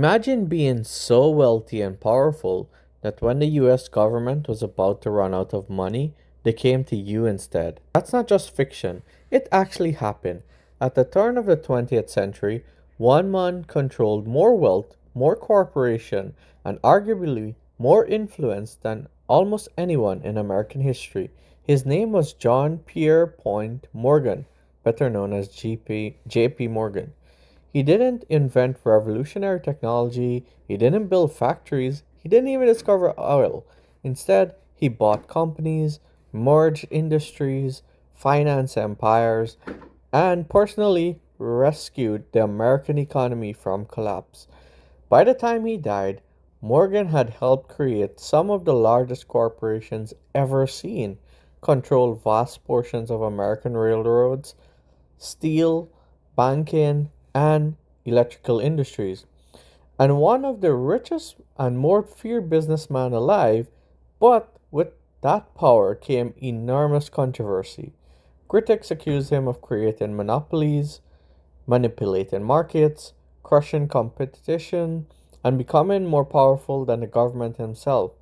Imagine being so wealthy and powerful that when the US government was about to run out of money, they came to you instead. That's not just fiction, it actually happened. At the turn of the 20th century, one man controlled more wealth, more corporation, and arguably more influence than almost anyone in American history. His name was John Pierre Point Morgan, better known as JP Morgan. He didn't invent revolutionary technology, he didn't build factories, he didn't even discover oil. Instead, he bought companies, merged industries, financed empires, and personally rescued the American economy from collapse. By the time he died, Morgan had helped create some of the largest corporations ever seen, controlled vast portions of American railroads, steel, banking, and electrical industries, and one of the richest and more feared businessmen alive, but with that power came enormous controversy. Critics accused him of creating monopolies, manipulating markets, crushing competition, and becoming more powerful than the government himself.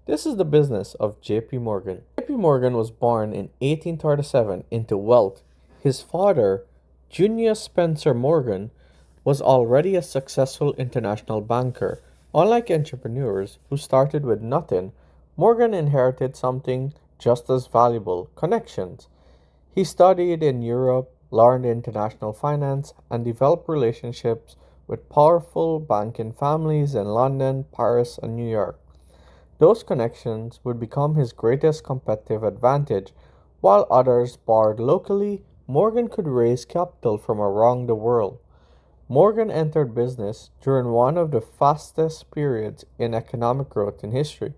This is the business of JP Morgan. JP Morgan was born in 1837 into wealth. His father, Junius Spencer Morgan, was already a successful international banker. Unlike entrepreneurs who started with nothing, Morgan inherited something just as valuable: connections. He studied in Europe, learned international finance, and developed relationships with powerful banking families in London, Paris, and New York. Those connections would become his greatest competitive advantage. While others borrowed locally, Morgan could raise capital from around the world. Morgan entered business during one of the fastest periods in economic growth in history.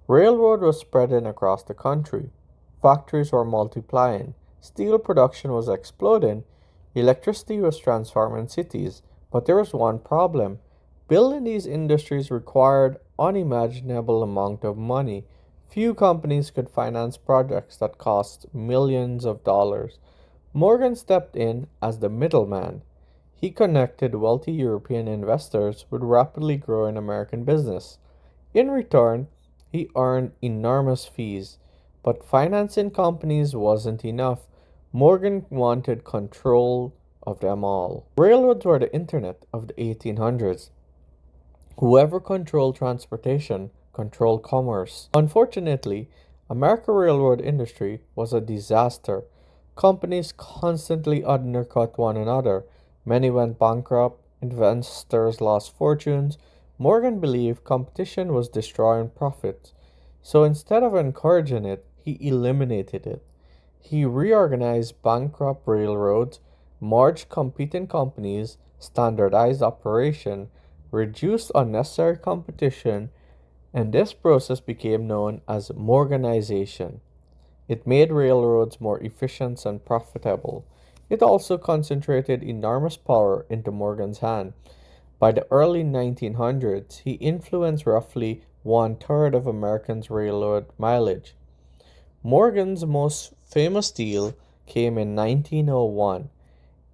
Railroad was spreading across the country. Factories were multiplying. Steel production was exploding. Electricity was transforming cities. But there was one problem. Building these industries required unimaginable amount of money. Few companies could finance projects that cost millions of dollars. Morgan stepped in as the middleman. He connected wealthy European investors with rapidly growing American business. In return, he earned enormous fees, but financing companies wasn't enough. Morgan wanted control of them all. Railroads were the internet of the 1800s. Whoever controlled transportation controlled commerce. Unfortunately, American railroad industry was a disaster. Companies constantly undercut one another. Many went bankrupt, investors lost fortunes. Morgan believed competition was destroying profits. So instead of encouraging it, he eliminated it. He reorganized bankrupt railroads, merged competing companies, standardized operation, reduced unnecessary competition, and this process became known as Morganization. It made railroads more efficient and profitable. It also concentrated enormous power into Morgan's hand. By the early 1900s, he influenced roughly one third of Americans' railroad mileage. Morgan's most famous deal came in 1901.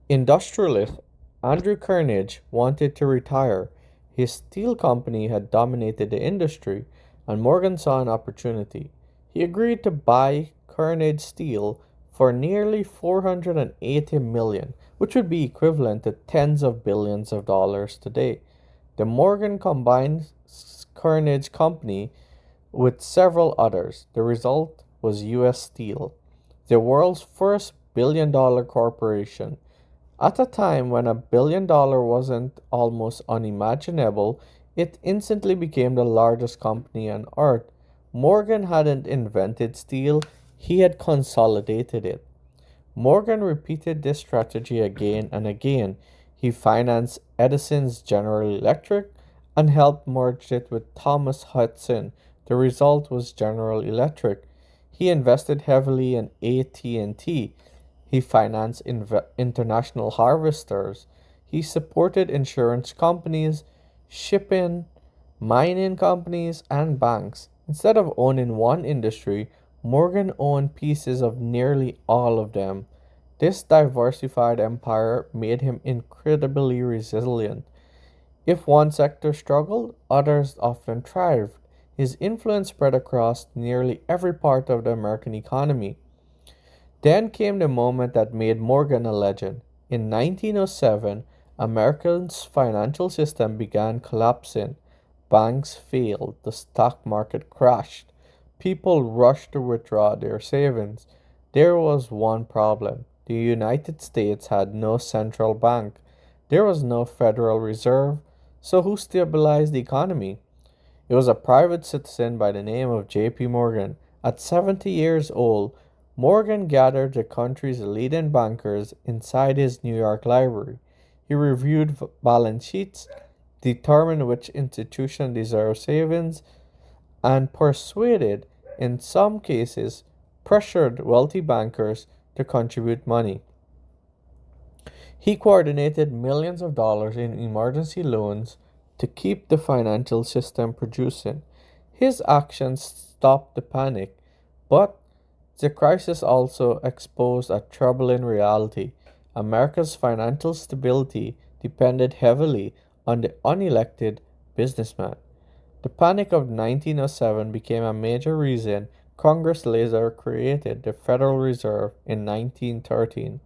Industrialist Andrew Carnegie wanted to retire. His steel company had dominated the industry, and Morgan saw an opportunity. He agreed to buy Carnegie Steel for nearly 480 million, which would be equivalent to tens of billions of dollars today. The Morgan combined Carnegie Company with several others. The result was US Steel, the world's first billion-dollar corporation. At a time when $1 billion wasn't almost unimaginable, it instantly became the largest company on earth. Morgan hadn't invented steel, he had consolidated it. Morgan repeated this strategy again and again. He financed Edison's General Electric and helped merge it with Thomas Hudson. The result was General Electric. He invested heavily in AT&T. He financed international harvesters. He supported insurance companies, shipping, mining companies, and banks. Instead of owning one industry, Morgan owned pieces of nearly all of them. This diversified empire made him incredibly resilient. If one sector struggled, others often thrived. His influence spread across nearly every part of the American economy. Then came the moment that made Morgan a legend. In 1907, America's financial system began collapsing. Banks failed, the stock market crashed. People rushed to withdraw their savings. There was one problem. The United States had no central bank. There was no Federal Reserve. So who stabilized the economy? It was a private citizen by the name of J.P. Morgan. At 70 years old, Morgan gathered the country's leading bankers inside his New York library. He reviewed balance sheets, determined which institution deserved savings, and persuaded, in some cases, pressured wealthy bankers to contribute money. He coordinated millions of dollars in emergency loans to keep the financial system producing. His actions stopped the panic, but the crisis also exposed a troubling reality. America's financial stability depended heavily on the unelected businessman. The Panic of 1907 became a major reason Congress later created the Federal Reserve in 1913.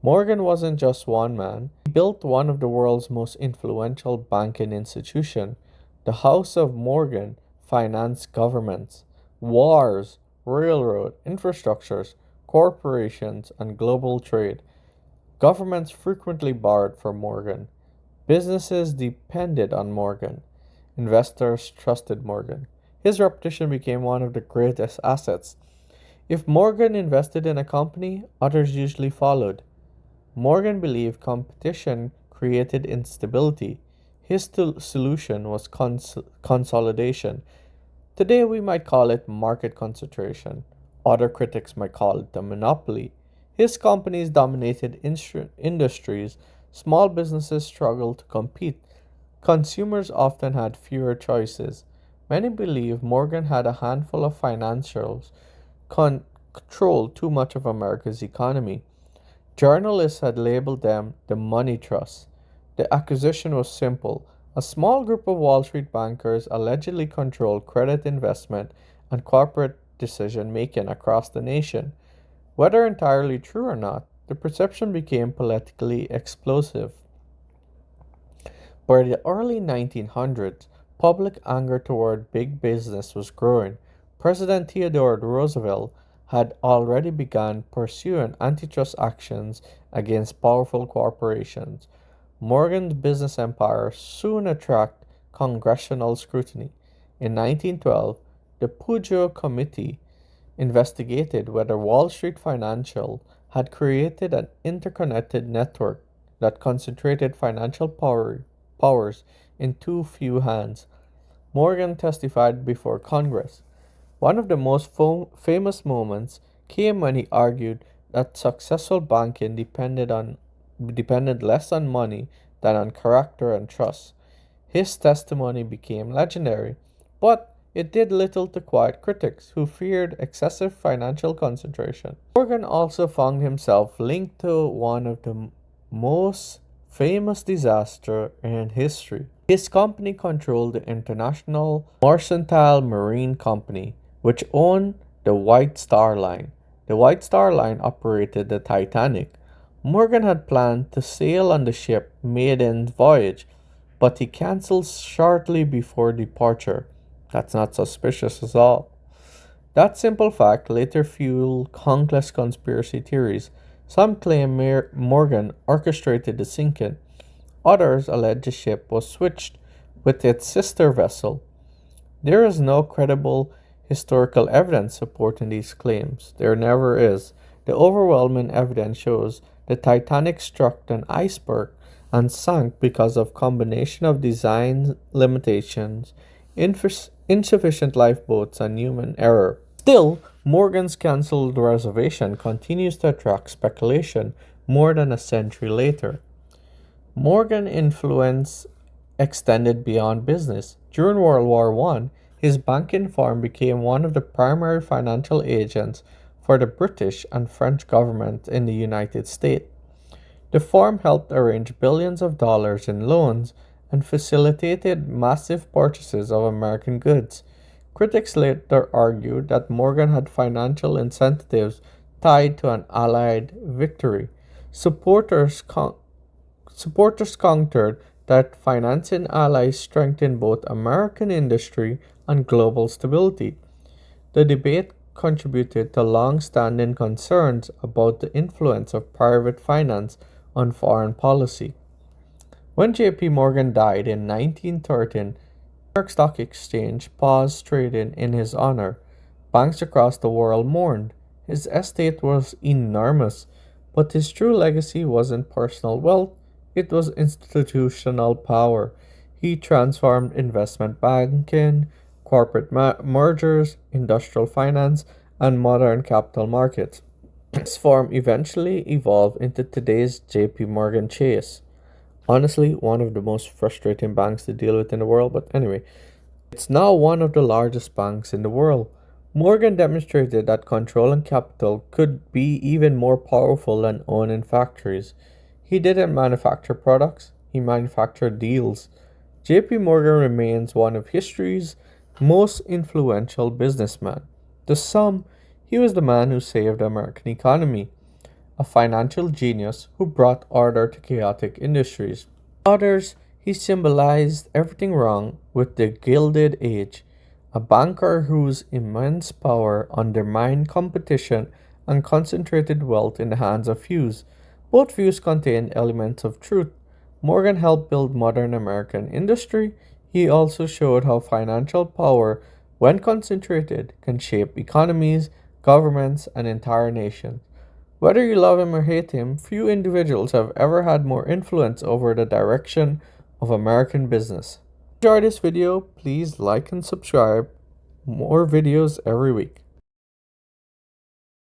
Morgan wasn't just one man. He built one of the world's most influential banking institutions. The House of Morgan financed governments, wars, railroad infrastructures, corporations, and global trade. Governments frequently borrowed from Morgan. Businesses depended on Morgan. Investors trusted Morgan. His reputation became one of the greatest assets. If Morgan invested in a company, others usually followed. Morgan believed competition created instability. His solution was consolidation. Today we might call it market concentration. Other critics might call it a monopoly. His companies dominated industries. Small businesses struggled to compete. Consumers often had fewer choices. Many believe Morgan had a handful of financials controlled too much of America's economy. Journalists had labeled them the money trust. The accusation was simple. A small group of Wall Street bankers allegedly controlled credit investment and corporate decision making across the nation. Whether entirely true or not, the perception became politically explosive. By the early 1900s, public anger toward big business was growing. President Theodore Roosevelt had already begun pursuing antitrust actions against powerful corporations. Morgan's business empire soon attracted congressional scrutiny. In 1912, the Peugeot Committee investigated whether Wall Street Financial had created an interconnected network that concentrated financial powers in too few hands. Morgan testified before Congress. One of the most famous moments came when he argued that successful banking depended less on money than on character and trust. His testimony became legendary, but it did little to quiet critics who feared excessive financial concentration. Morgan also found himself linked to one of the most famous disasters in history. His company controlled the International Mercantile Marine Company, which owned the White Star Line. The White Star Line operated the Titanic. Morgan had planned to sail on the ship maiden voyage, but he canceled shortly before departure. That's not suspicious at all. That simple fact later fueled countless conspiracy theories. Some claim Morgan orchestrated the sinking. Others allege the ship was switched with its sister vessel. There is no credible historical evidence supporting these claims. There never is. The overwhelming evidence shows the Titanic struck an iceberg and sank because of combination of design limitations, insufficient lifeboats, and human error. Still, Morgan's cancelled reservation continues to attract speculation more than a century later. Morgan's influence extended beyond business. During World War I, his banking firm became one of the primary financial agents for the British and French government in the United States. The firm helped arrange billions of dollars in loans and facilitated massive purchases of American goods. Critics later argued that Morgan had financial incentives tied to an Allied victory. Supporters, con- Supporters countered that financing allies strengthened both American industry and global stability. The debate contributed to long standing concerns about the influence of private finance on foreign policy. When JP Morgan died in 1913, the New York Stock Exchange paused trading in his honor. Banks across the world mourned. His estate was enormous, but his true legacy wasn't personal wealth, it was institutional power. He transformed investment banking, corporate mergers, industrial finance, and modern capital markets. This form eventually evolved into today's JP Morgan Chase. Honestly, one of the most frustrating banks to deal with in the world, but anyway, it's now one of the largest banks in the world. Morgan demonstrated that controlling capital could be even more powerful than owning factories. He didn't manufacture products, he manufactured deals. JP Morgan remains one of history's most influential businessmen. To some, he was the man who saved the American economy, a financial genius who brought order to chaotic industries. To others, he symbolized everything wrong with the Gilded Age, a banker whose immense power undermined competition and concentrated wealth in the hands of few. Both views contain elements of truth. Morgan helped build modern American industry. He also showed how financial power, when concentrated, can shape economies, governments, and entire nations. Whether you love him or hate him, few individuals have ever had more influence over the direction of American business. If you enjoyed this video, please like and subscribe. More videos every week.